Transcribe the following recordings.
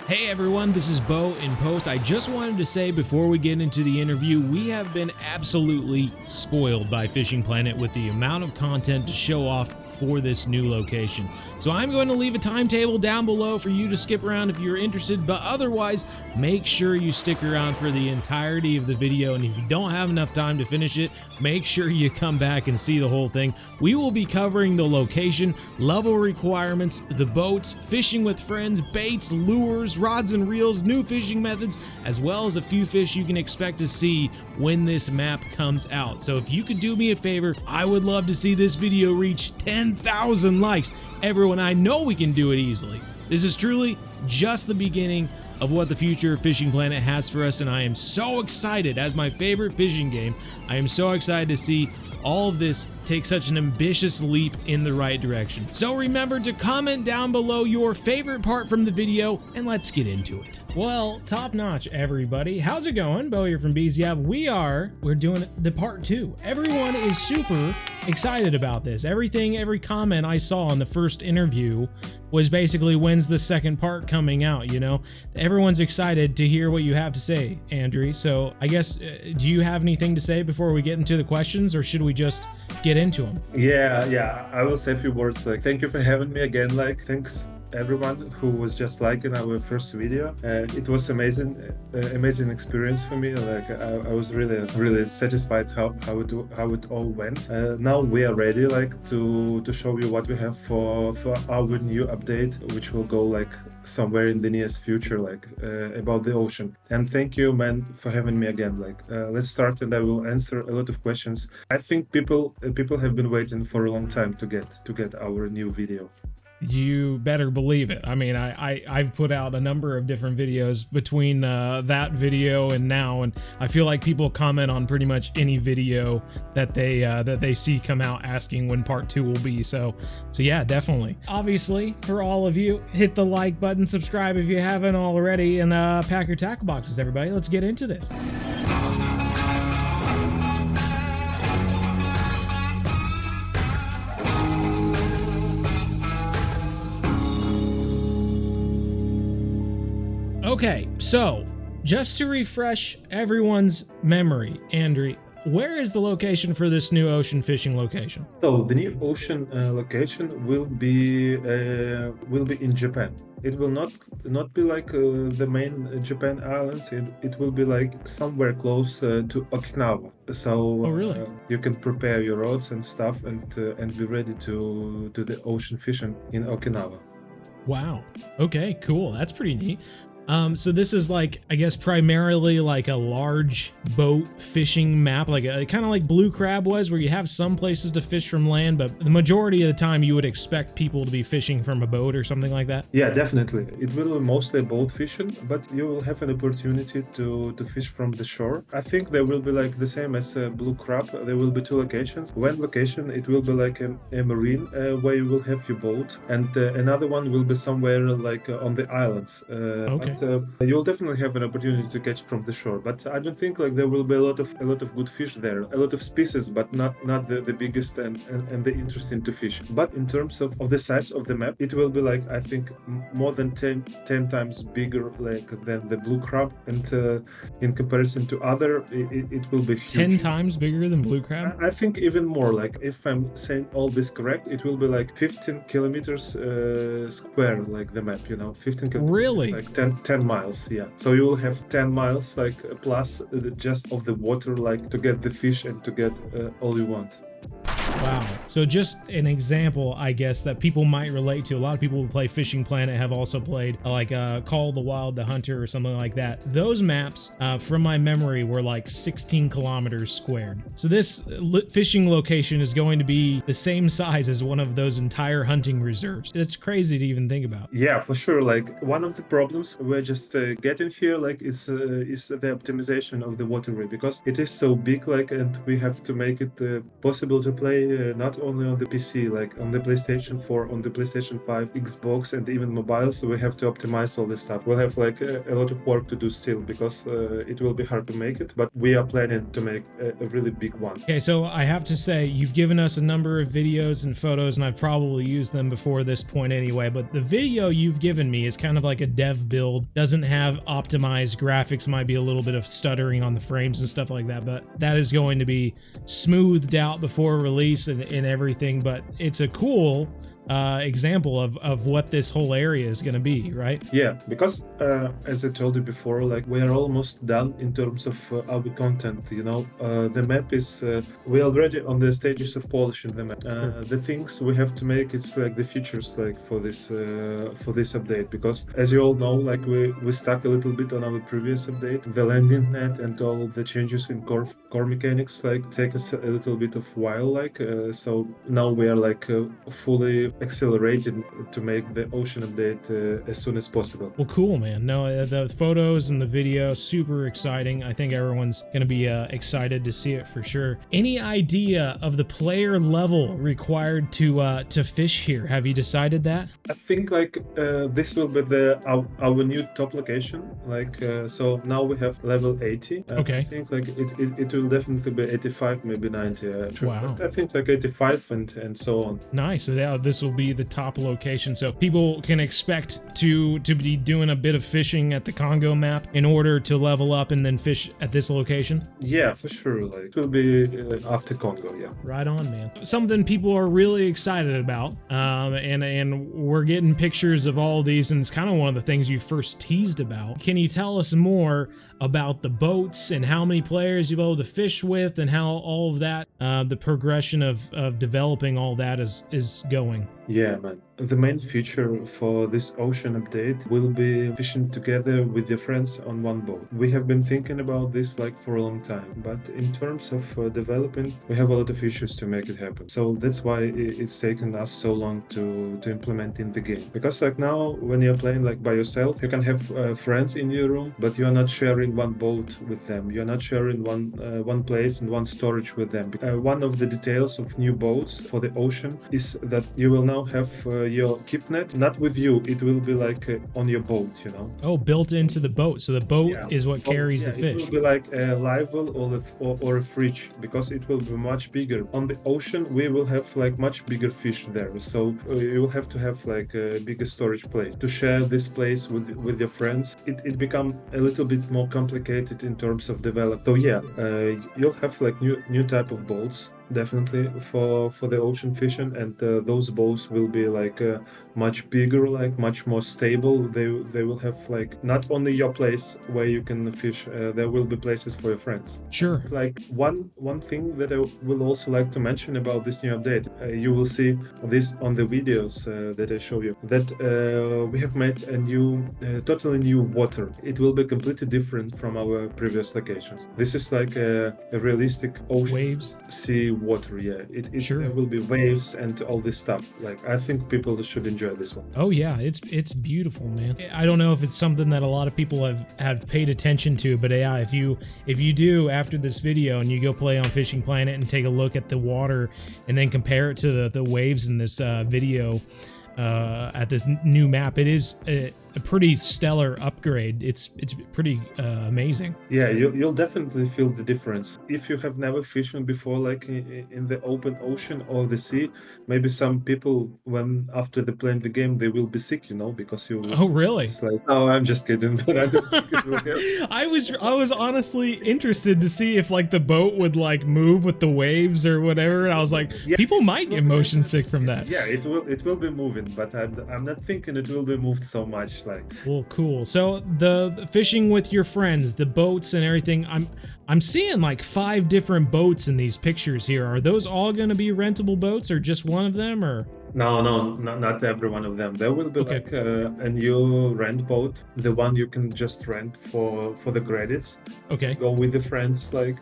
Hey everyone, this is Bo in Post. I just wanted to say before we get into the interview, we have been absolutely spoiled by Fishing Planet with the amount of content to show off for this new location. So I'm going to leave a timetable down below for you to skip around if you're interested, but otherwise, make sure you stick around for the entirety of the video, and if you don't have enough time to finish it, make sure you come back and see the whole thing. We will be covering the location, level requirements, the boats, fishing with friends, baits, lures, rods and reels, new fishing methods, as well as a few fish you can expect to see when this map comes out. So if you could do me a favor, I would love to see this video reach 10,000 likes. Everyone, I know we can do it easily. This is truly just the beginning of what the future of Fishing Planet has for us, and I am so excited. As my favorite fishing game, I am so excited to see all of this take such an ambitious leap in the right direction. So remember to comment down below your favorite part from the video, and let's get into it. Well, top notch, everybody. How's it going? Bo here from BZF. We're doing the part 2. Everyone is super excited about this. Every comment I saw in the first interview was basically, when's the second part coming out, you know? Everyone's excited to hear what you have to say, Andrew. So I guess, do you have anything to say before we get into the questions, or should we just get into them? Yeah, I will say a few words. Like, thank you for having me again. Like, thanks everyone who was just liking our first video. It was amazing experience for me. Like, I was really satisfied how it all went. Now we are ready, like, to show you what we have for our new update, which will go like somewhere in the nearest future, like about the ocean. And thank you, man, for having me again. Like, let's start, and I will answer a lot of questions. I think people have been waiting for a long time to get our new video. You better believe it. I mean, I've put out a number of different videos between that video and now, and I feel like people comment on pretty much any video that they see come out asking when part 2 will be. So yeah, definitely. Obviously, for all of you, hit the like button, subscribe if you haven't already, and pack your tackle boxes, everybody. Let's get into this. Okay, so just to refresh everyone's memory, Andrew, where is the location for this new ocean fishing location? So the new ocean location will be in Japan. It will not be like the main Japan islands. It will be like somewhere close to Okinawa. So Oh, really? you can prepare your rods and stuff, and be ready to do the ocean fishing in Okinawa. Wow. Okay, cool. That's pretty neat. So this is like, I guess, primarily like a large boat fishing map, like kind of like Blue Crab was, where you have some places to fish from land, but the majority of the time you would expect people to be fishing from a boat or something like that. Yeah, definitely. It will be mostly boat fishing, but you will have an opportunity to fish from the shore. I think there will be like the same as Blue Crab. There will be 2 locations. One location, it will be like a marine where you will have your boat, and another one will be somewhere like on the islands. Okay. You'll definitely have an opportunity to catch from the shore, but I don't think like there will be a lot of good fish there, a lot of species, but not the biggest and the interesting to fish. But in terms of the size of the map, it will be like, I think, more than 10 times bigger like than the Blue Crab, and in comparison to other, it will be huge. 10 times bigger than Blue Crab? I think even more. Like, if I'm saying all this correct, it will be like 15 kilometers square, like the map, you know, 15 kilometers. Really? Like 10 miles, yeah. So you will have 10 miles, like, plus just of the water, like, to get the fish and to get all you want. Wow. So just an example, I guess, that people might relate to. A lot of people who play Fishing Planet have also played like Call of the Wild, the Hunter, or something like that. Those maps, from my memory, were like 16 kilometers squared. So this fishing location is going to be the same size as one of those entire hunting reserves. It's crazy to even think about. Yeah, for sure. Like, one of the problems we're just getting here, like, is the optimization of the waterway, because it is so big, like, and we have to make it possible to play not only on the PC, like on the PlayStation 4, on the PlayStation 5, Xbox, and even mobile. So we have to optimize all this stuff. We'll have like a lot of work to do still because it will be hard to make it, but we are planning to make a really big one. Okay, so I have to say, you've given us a number of videos and photos, and I've probably used them before this point anyway, but the video you've given me is kind of like a dev build, doesn't have optimized graphics, might be a little bit of stuttering on the frames and stuff like that, but that is going to be smoothed out before release and everything. But it's a cool example of what this whole area is going to be, right? Yeah, because as I told you before, like we are almost done in terms of our content. You know, the map is we're already on the stages of polishing the map. The things we have to make it's like the features like for this update, because as you all know, like we stuck a little bit on our previous update. The landing net and all the changes in core mechanics like take us a little bit of while, like so now we are like fully accelerated to make the ocean update as soon as possible. Well, cool, man. No, the photos and the video, super exciting. I think everyone's going to be excited to see it for sure. Any idea of the player level required to fish here? Have you decided that? I think like this will be our new top location. Like so now we have level 80. Okay. I think like it will definitely be 85, maybe 90. Sure. Wow. But I think like 85 and so on. Nice. So yeah, this will be the top location, so people can expect to be doing a bit of fishing at the Congo map in order to level up and then fish at this location. Yeah, for sure. Like it will be after Congo. Yeah. Right on, man. Something people are really excited about, and we're getting pictures of all these, and it's kind of one of the things you first teased about. Can you tell us more about the boats and how many players you'll be able to fish with, and how all of that, the progression of developing all that is going? Yeah, man. The main feature for this ocean update will be fishing together with your friends on one boat. We have been thinking about this like for a long time, but in terms of developing, we have a lot of issues to make it happen. So that's why it's taken us so long to implement in the game. Because like now, when you're playing like by yourself, you can have friends in your room, but you are not sharing one boat with them. You're not sharing one place and one storage with them. One of the details of new boats for the ocean is that you will now have your keep net not with you, it will be like on your boat, you know. Oh, built into the boat, so the boat is what carries the fish. It will be like a live well or a fridge, because it will be much bigger. On the ocean we will have like much bigger fish there, so you will have to have like a bigger storage place to share this place with your friends. It become a little bit more complicated in terms of develop. So yeah, you'll have like new type of boats definitely for the ocean fishing, and those boats will be like much bigger, like much more stable. They will have like not only your place where you can fish, there will be places for your friends. Sure. Like one thing that I will also like to mention about this new update, you will see this on the videos that I show you, that we have made a new totally new water. It will be completely different from our previous locations. This is like a realistic ocean Waves, sea water. Yeah, Sure. There will be waves and all this stuff. Like I think people should enjoy this one. Oh yeah, it's beautiful, man. I don't know if it's something that a lot of people have paid attention to, but yeah, if you do after this video and you go play on Fishing Planet and take a look at the water and then compare it to the waves in this video at this new map, it is a pretty stellar upgrade. It's pretty amazing. Yeah, you'll definitely feel the difference. If you have never fished before, like in the open ocean or the sea, maybe some people, when after they play the game, they will be sick, you know, because you. Oh really? It's like, oh, I'm just kidding, but I don't think it will help. I was honestly interested to see if like the boat would like move with the waves or whatever, and I was like, Yeah, people might get motion sick from that. Yeah, it will be moving, but I'm not thinking it will be moved so much. Like, well, cool. So the fishing with your friends, the boats and everything, I'm seeing like 5 different boats in these pictures here. Are those all going to be rentable boats, or just one of them, or? No, not every one of them. There will be like a new rent boat, the one you can just rent for the credits. Okay. Go with the friends, like.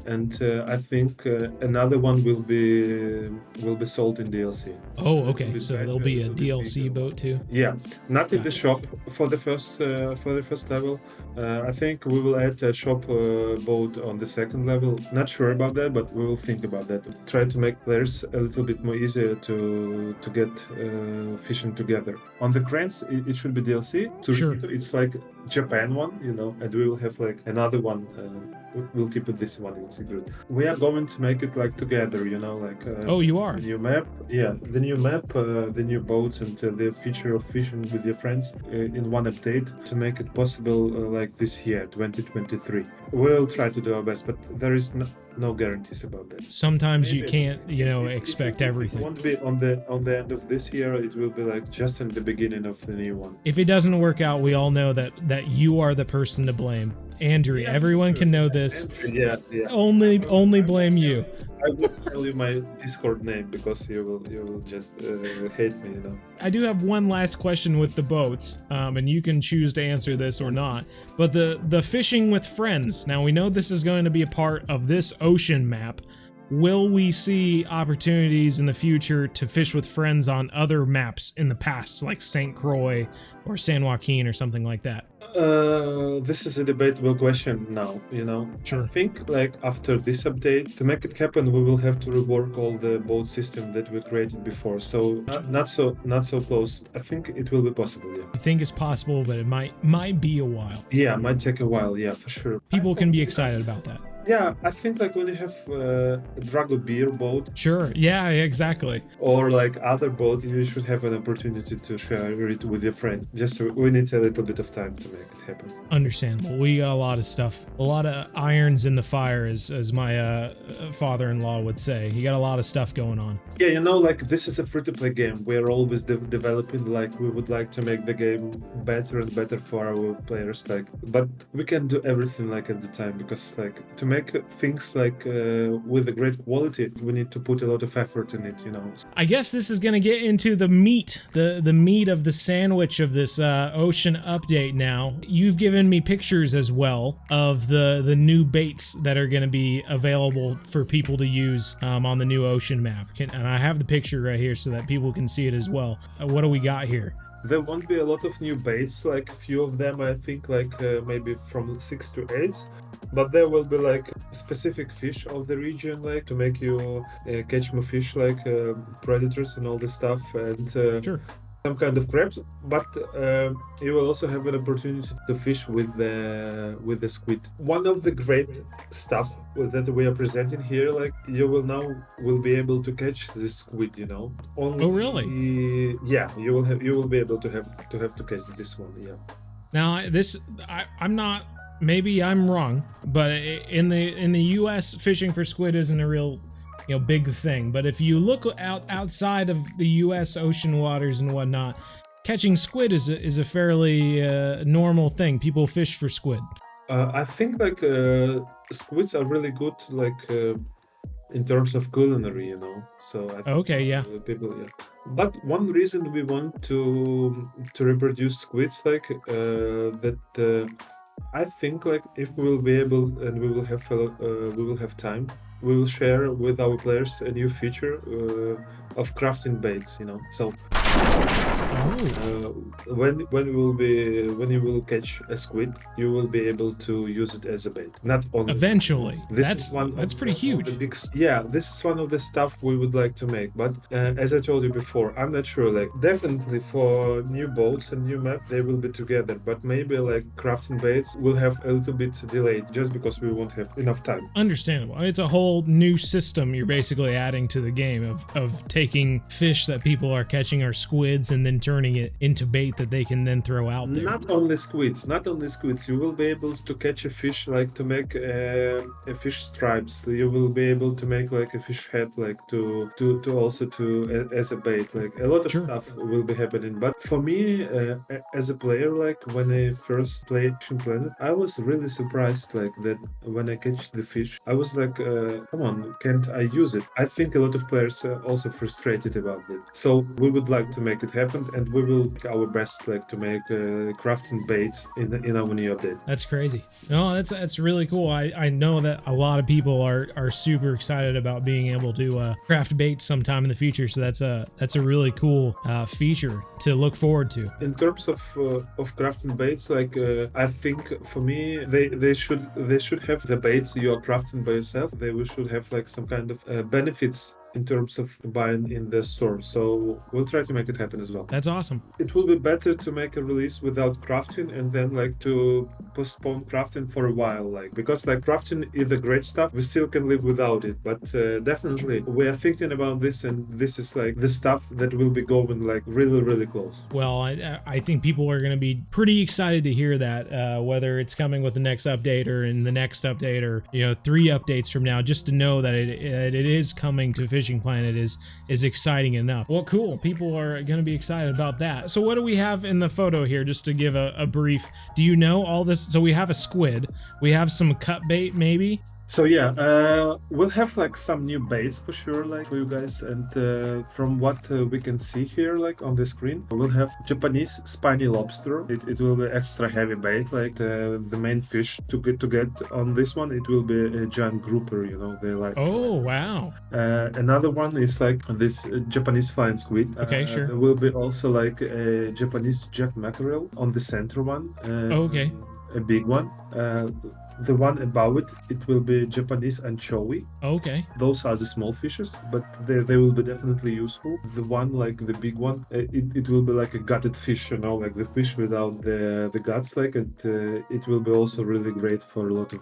and I think another one will be sold in DLC. Oh, A little okay. bit So better, there'll a be a little bit DLC bigger boat one. too. Yeah, not in the Gotcha. shop for the first level. I think we will add a shop boat on the second level. Not sure about that, but we will think about that. Try to make players a little bit more easier to get fishing together. On the cranes, it should be DLC. Sure. Surikito, it's like Japan one, you know, and we will have like another one. We'll keep it this one in secret. We are going to make it like together, you know, like Oh, you are. the new map. Yeah, the new map, the new boats, and the feature of fishing with your friends in one update to make it possible like this year, 2023. We'll try to do our best, but there is no guarantees about that. Sometimes you Maybe can't, expect if everything. it won't be on the end of this year, it will be like just in the beginning of the new one. If it doesn't work out, we all know that you are the person to blame. Andrew, Yeah, everyone sure. can know this. Yeah. Only blame you. I will tell you my Discord name because you will just hate me, you know. I do have one last question with the boats, and you can choose to answer this or not. But the fishing with friends. Now we know this is going to be a part of this ocean map. Will we see opportunities in the future to fish with friends on other maps in the past, like St. Croix or San Joaquin or something like that? This is a debatable question now, you know. Sure. I think like after this update, to make it happen, we will have to rework all the boat system that we created before. So not so close. I think it will be possible, yeah. I think it's possible, but it might be a while. Yeah, might take a while, yeah, for sure. People can be excited about that. Yeah, I think like when you have a Drago beer boat Sure. Yeah, exactly. or like other boats, you should have an opportunity to share it with your friends. Just we need a little bit of time to make it happen. Understandable. We got a lot of stuff, a lot of irons in the fire, as my father-in-law would say. You got a lot of stuff going on. Yeah, you know, like this is a free-to-play game. We're always developing. Like we would like to make the game better and better for our players. Like, but we can do everything like at the time because like to make things like with a great quality, we need to put a lot of effort in it. You know. I guess this is gonna get into the meat, the meat of the sandwich of this ocean update. Now you've given me pictures as well of the new baits that are gonna be available for people to use on the new ocean map. And I have the picture right here so that people can see it as well. What do we got here? There won't be a lot of new baits, like a few of them, I think, like maybe from 6 to 8. But there will be like specific fish of the region, like to make you catch more fish, like predators and all this stuff, and Sure. some kind of crabs. But you will also have an opportunity to fish with the squid. One of the great stuff that we are presenting here, like you will be able to catch this squid. You know. Only, Oh, really? Yeah, you will be able to catch this one. Yeah. Now I'm not. Maybe I'm wrong, but in the U.S., fishing for squid isn't a real, big thing. But if you look outside of the U.S. ocean waters and whatnot, catching squid is a fairly normal thing. People fish for squid. I think like squids are really good, like in terms of culinary, you know. So I think Okay, yeah. people, yeah. But one reason we want to reproduce squids, like that. I think like if we will be able and we will have time, we will share with our players a new feature of crafting baits. You know, so when you will catch a squid, you will be able to use it as a bait. Not only Eventually, that's pretty huge. Yeah, this is one of the stuff we would like to make. But as I told you before, I'm not sure. Like definitely for new boats and new map, they will be together. But maybe like crafting baits will have a little bit delayed just because we won't have enough time. Understandable. It's a whole new system you're basically adding to the game of taking fish that people are catching or squids and then turning it into bait that they can then throw out there. Not only squids. You will be able to catch a fish, like to make a fish stripes. You will be able to make like a fish head, like to also as a bait. Like a lot of stuff will be happening. But for me, as a player, like when I first played Fishing Planet, I was really surprised, like that when I catch the fish, I was like, come on, can't I use it? I think a lot of players are also frustrated about it. So we would like to make it happen, and we will do our best like to make crafting baits in our new update. That's crazy. No, that's really cool. I know that a lot of people are super excited about being able to craft baits sometime in the future. So that's a really cool feature to look forward to. In terms of crafting baits, like I think for me they should have the baits you are crafting by yourself. They should have like some kind of benefits in terms of buying in the store. So we'll try to make it happen as well. That's awesome. It will be better to make a release without crafting and then like to postpone crafting for a while, like because like crafting is the great stuff. We still can live without it, but definitely we are thinking about this, and this is like the stuff that will be going like really close. Well, I think people are going to be pretty excited to hear that, whether it's coming with the next update or in the next update or 3 updates from now, just to know that it is coming to Fishing Planet is exciting enough. Well, cool. People are going to be excited about that. So what do we have in the photo here, just to give a brief? Do you know all this? So we have a squid. We have some cut bait, maybe. So yeah, we'll have like some new baits for sure, like for you guys. And from what we can see here, like on the screen, we'll have Japanese spiny lobster. It will be extra heavy bait, like the main fish to get on this one. It will be a giant grouper, they like. Oh wow! Another one is like this Japanese flying squid. Okay, sure. There will be also like a Japanese jack mackerel on the center one. Okay. A big one. The one above it will be Japanese anchovy. Okay. Those are the small fishes, but they will be definitely useful. The one, like the big one, it will be like a gutted fish, like the fish without the guts, like, and it will be also really great for a lot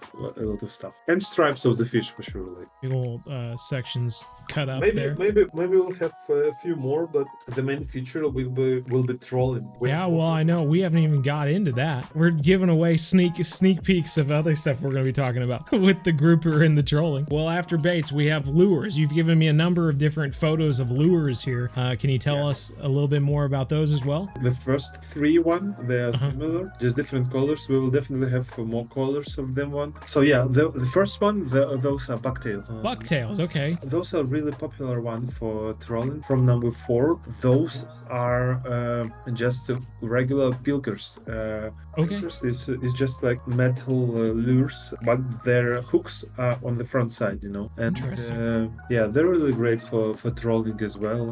of stuff. And stripes of the fish for sure, like. Big old sections cut up maybe, there. Maybe we'll have a few more, but the main feature will be trolling. Yeah, well, I know we haven't even got into that. We're giving away sneak peeks of other stuff we're going to be talking about with the grouper and the trolling. Well, after baits, we have lures. You've given me a number of different photos of lures here. Can you tell us a little bit more about those as well? The first 3 they are similar, just different colors. We will definitely have more colors of them one. So yeah, the first one, those are bucktails. Bucktails, okay. Those are really popular one for trolling. From number 4, those are just regular pilkers. Okay. Pilkers is just like metal lures, but their hooks are on the front side, And Interesting. yeah, they're really great for trolling as well.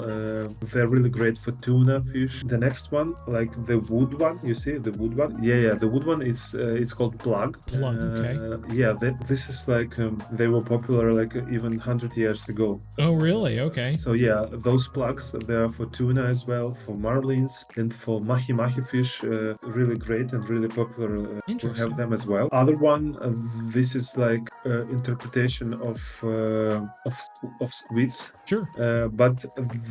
They're really great for tuna fish. The next one, like the wood one, you see the wood one? Yeah, the wood one is it's called plug. Plug, okay. Yeah, this is like they were popular like even 100 years ago. Oh, really? Okay. So yeah, those plugs, they are for tuna as well, for marlins, and for mahi fish. Really great and really popular. To have them as well. Other one, this is like interpretation of squids. Sure. But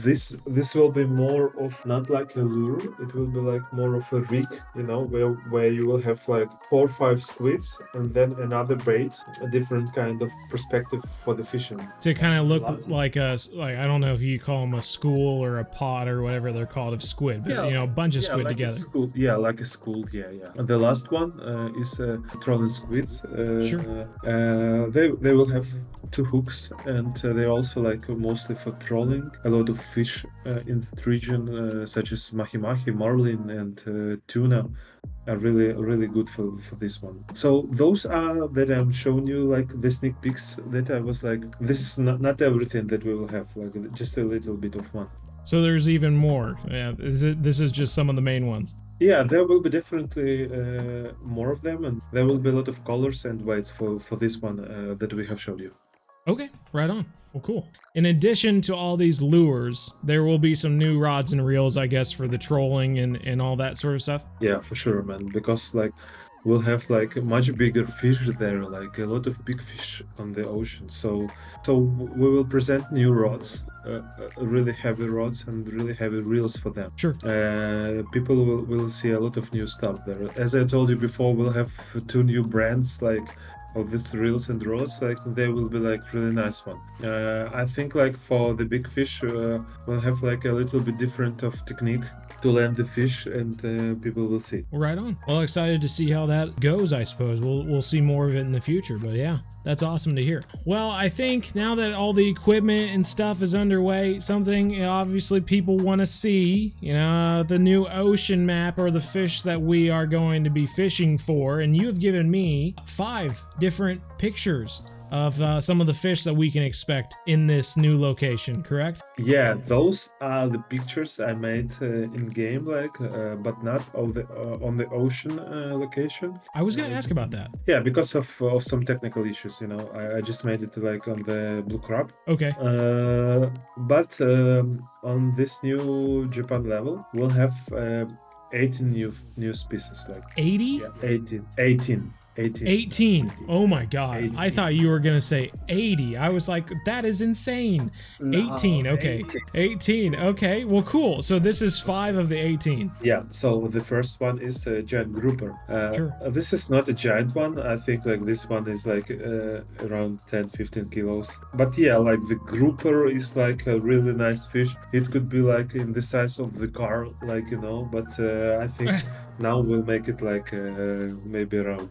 this will be more of not like a lure. It will be like more of a rig, where you will have like 4 or 5 squids and then another bait, a different kind of perspective for the fishing. To kind of look like I don't know if you call them a school or a pod or whatever they're called of squid, but a bunch of squid like together. Like a school. Yeah. And the last one is trolling squids. Sure. They will have 2 hooks, and they're also like mostly for trolling. A lot of fish in that region, such as mahi, marlin, and tuna, are really good for this one. So those are that I'm showing you, like the sneak peeks that I was like, this is not everything that we will have, like just a little bit of one. So there's even more. Yeah, this is just some of the main ones. Yeah, there will be definitely more of them, and there will be a lot of colors and weights for this one that we have showed you. Okay, right on. Well, cool. In addition to all these lures, there will be some new rods and reels, I guess, for the trolling and all that sort of stuff. Yeah, for sure, man. Because like we'll have like much bigger fish there, like a lot of big fish on the ocean. So we will present new rods, really heavy rods and really heavy reels for them. Sure. People will see a lot of new stuff there. As I told you before, we'll have 2 new brands like of these reels and rods, like they will be like really nice one. I think like for the big fish, we'll have like a little bit different of technique to land the fish, and people will see. Right on. Well, excited to see how that goes. I suppose we'll see more of it in the future. But yeah, That's awesome to hear. Well, I think now that all the equipment and stuff is underway, something obviously people want to see, the new ocean map or the fish that we are going to be fishing for. And you have given me 5 different pictures of some of the fish that we can expect in this new location, correct? Yeah, those are the pictures I made in game, but not on the ocean location. I was going to ask about that. Yeah, because of some technical issues, I just made it like on the blue crab. Okay. But on this new Japan level, we'll have 18 new species. Like 80? Yeah, 18. 18. Oh my god. 18. I thought you were going to say 80. I was like, that is insane. No, 18. Okay. 18. Okay. Well, cool. So this is 5 of the 18. Yeah. So the first one is a giant grouper. Sure. This is not a giant one. I think like this one is like around 10-15 kilos. But yeah, like the grouper is like a really nice fish. It could be like in the size of the car, but I think now we'll make it like maybe around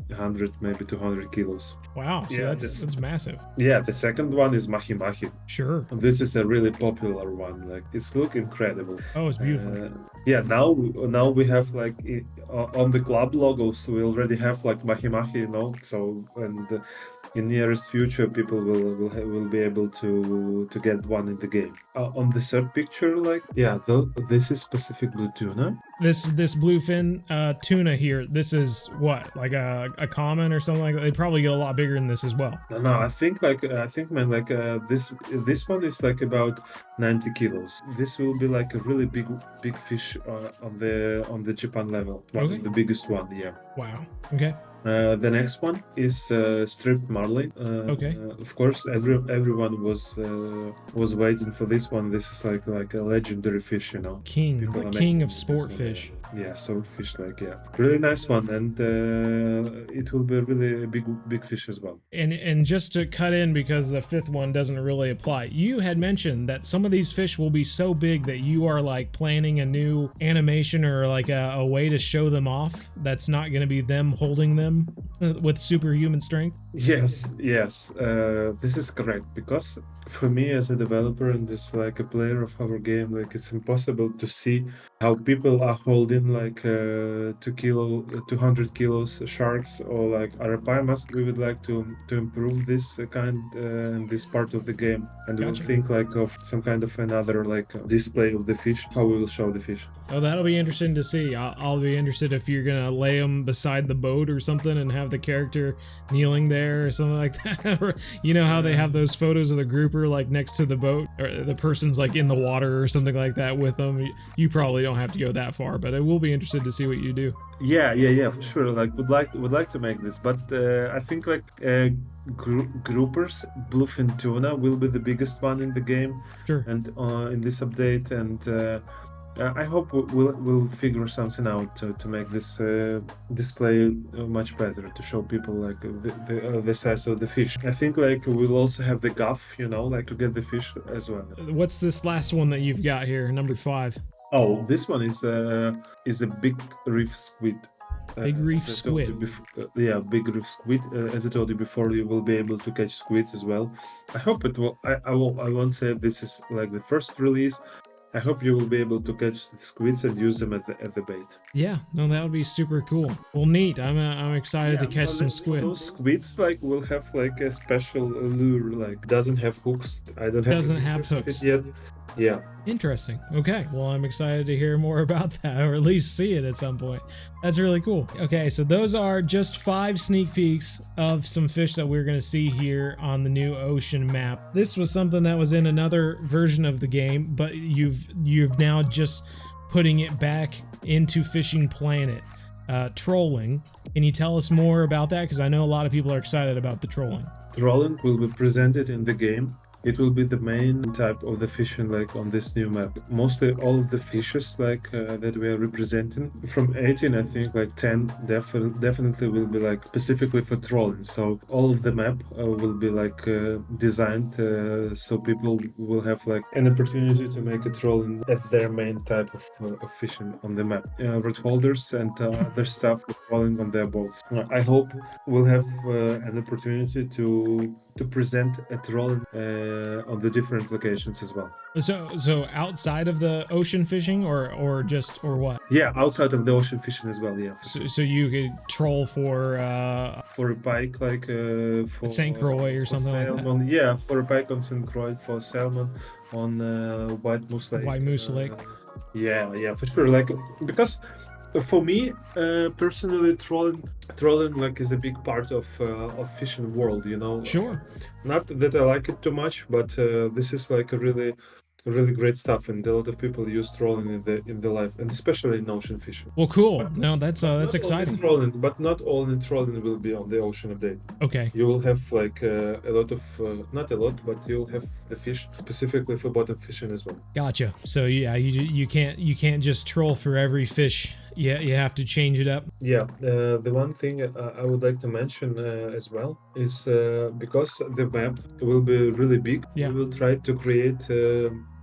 100, maybe 200 kilos. Wow, so Yeah, that's massive. Yeah, the second one is mahi mahi. Sure. This is a really popular one. Like it's look incredible. Oh, it's beautiful. Yeah, now we have like on the club logos we already have like mahi mahi, So in nearest future people will be able to get one in the game. On the third picture, this is Pacific blue tuna. This bluefin tuna here, this is what, like a common or something like that? They probably get a lot bigger than this as well. No, I think this one is like about 90 kilos. This will be like a really big fish on the Japan level. One of the biggest one, yeah. Wow. Okay. The next one is striped marlin. Okay. Of course, everyone was waiting for this one. This is like a legendary fish, King of sport fish. Yeah, swordfish, really nice one, and it will be really a big fish as well. And just to cut in, because the 5th one doesn't really apply, you had mentioned that some of these fish will be so big that you are like planning a new animation or like a way to show them off that's not going to be them holding them with superhuman strength. Yes, this is correct, because for me as a developer and as like a player of our game, like it's impossible to see how people are holding like 200 kilos sharks or like arapaima. We would like to improve this and this part of the game, and we'll think like of some kind of another like display of the fish, how we will show the fish. Oh, that'll be interesting to see. I'll be interested if you're gonna lay them beside the boat or something and have the character kneeling there or something like that. Or, how they have those photos of the grouper like next to the boat, or the person's like in the water or something like that with them. You probably don't have to go that far, but I will be interested to see what you do. Yeah, for sure. Like would like to make this, but I think like groupers, bluefin tuna will be the biggest one in the game. Sure. And in this update, and I hope we'll figure something out to make this display much better, to show people like the size of the fish. I think like we'll also have the guff, like to get the fish as well. What's this last one that you've got here, number 5? Oh, this one is a big reef squid. Big reef squid. Big reef squid. As I told you before, you will be able to catch squids as well. I hope it will. I won't say this is like the first release. I hope you will be able to catch the squids and use them at the bait. Yeah, no, that would be super cool. Well, neat. I'm excited to catch some squid. Those squids will have like a special lure, like doesn't have hooks. I don't have. Doesn't have hooks yet. Yeah. Interesting. Okay. Well, I'm excited to hear more about that, or at least see it at some point. That's really cool. Okay, so those are just 5 sneak peeks of some fish that we're going to see here on the new ocean map. This was something that was in another version of the game, but you've now just putting it back into Fishing Planet. Trolling. Can you tell us more about that? Because I know a lot of people are excited about the trolling. Trolling will be presented in the game. it will be the main type of the fishing like on this new map. Mostly all of the fishes like that we are representing from 18, I think like 10 definitely will be like specifically for trolling. So all of the map will be like designed so people will have like an opportunity to make a trolling as their main type of fishing on the map. Rod holders and other stuff for trolling on their boats. I hope we'll have an opportunity to present a trolling on the different locations as well. So outside of the ocean fishing, or just or what? Yeah, outside of the ocean fishing as well. Yeah. So you could troll for a pike, like for St. Croix or something salmon. like that. Yeah, for a pike on St. Croix, for salmon on White Moose Lake. White Moose Lake. Yeah, for sure. Like because for me personally, trolling like is a big part of fishing world. You know. Sure. Not that I like it too much, but this is like a really great stuff, and a lot of people use trolling in the life, and especially in ocean fishing. Well, cool. No, that's exciting. But not only trolling will be on the ocean update. Okay. You will have like a lot of not a lot, but you'll have the fish specifically for bottom fishing as well. Gotcha. So yeah, you can't just troll for every fish. Yeah, you have to change it up. Yeah, the one thing I would like to mention as well is because the map will be really big, Yeah. we will try to create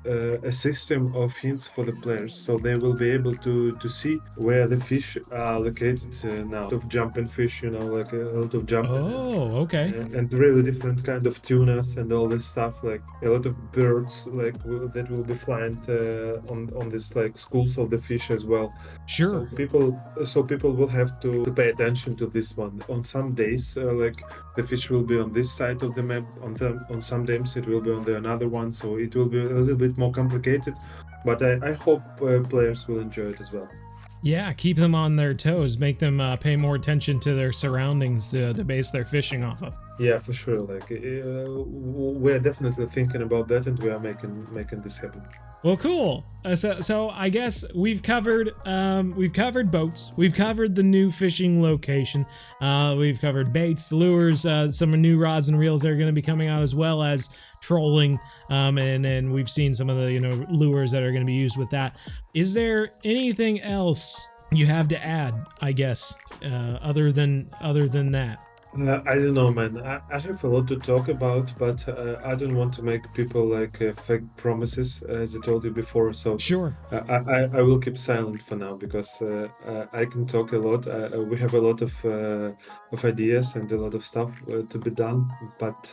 a system of hints for the players, so they will be able to see where the fish are located now. A lot of jumping fish, you know, like a lot of jumping. Oh, okay. And really different kind of tunas and all this stuff, like a lot of birds like that will be flying on this like schools of the fish as well. Sure. So people will have to pay attention to this one. On some days, like the fish will be on this side of the map. On some days it will be on the another one. So it will be a little bit more complicated. But I hope players will enjoy it as well. Yeah, keep them on their toes, make them pay more attention to their surroundings to base their fishing off of. Yeah, for sure. Like we're definitely thinking about that, and we are making this happen. Well, cool. So I guess we've covered boats, we've covered the new fishing location, we've covered baits, lures, some new rods and reels that are going to be coming out, as well as trolling, and then we've seen some of the lures that are going to be used with that. Is there anything else you have to add, I guess, other than that? I don't know, man. I have a lot to talk about, but I don't want to make people like fake promises, as I told you before. So Sure. I will keep silent for now, because I can talk a lot. We have a lot of ideas and a lot of stuff to be done, but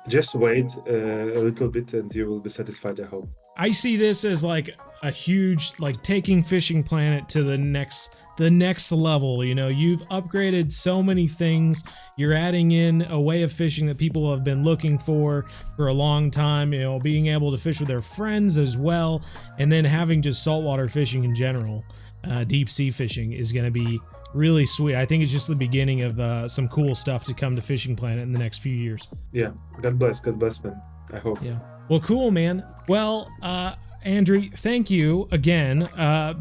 just wait a little bit and you will be satisfied, I hope. I see this as like a huge, like taking Fishing Planet to the next level. You've upgraded so many things. You're adding in a way of fishing that people have been looking for a long time, being able to fish with their friends as well, and then having just saltwater fishing in general. Deep sea fishing is going to be really sweet. I think it's just the beginning of some cool stuff to come to Fishing Planet in the next few years. Yeah, God bless, man. I hope. Yeah. Well, cool, man. Well, Andrew, thank you again.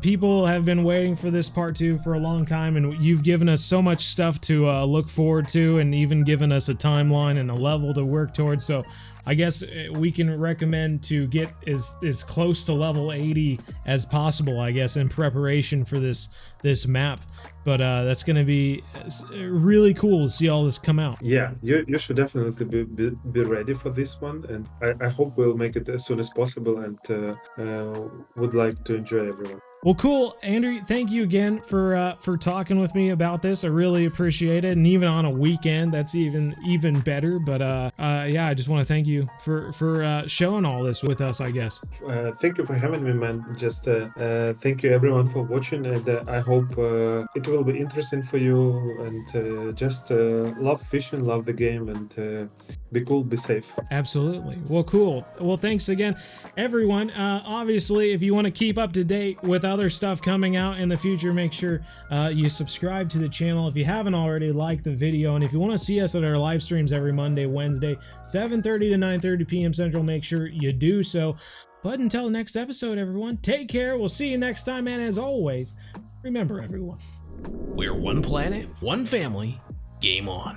People have been waiting for this part 2 for a long time, and you've given us so much stuff to look forward to, and even given us a timeline and a level to work towards. So I guess we can recommend to get as close to level 80 as possible, I guess, in preparation for this map. But that's going to be really cool to see all this come out. Yeah, you should definitely be ready for this one, and I hope we'll make it as soon as possible, and would like to enjoy everyone. Well, cool, Andrew. Thank you again for talking with me about this. I really appreciate it, and even on a weekend, that's even better. But yeah, I just want to thank you for showing all this with us, I guess. Thank you for having me, man. Just thank you everyone for watching, and I hope it will be interesting for you. And just love fishing, love the game, and be cool, be safe. Absolutely. Well, cool. Well, thanks again, everyone. Obviously, if you want to keep up to date with other stuff coming out in the future, make sure you subscribe to the channel if you haven't already. Like the video, and if you want to see us at our live streams every Monday, Wednesday, 7:30 to 9:30 p.m. Central, make sure you do so. But until the next episode, everyone, take care. We'll see you next time, and as always, remember, everyone, we're one planet, one family. Game on.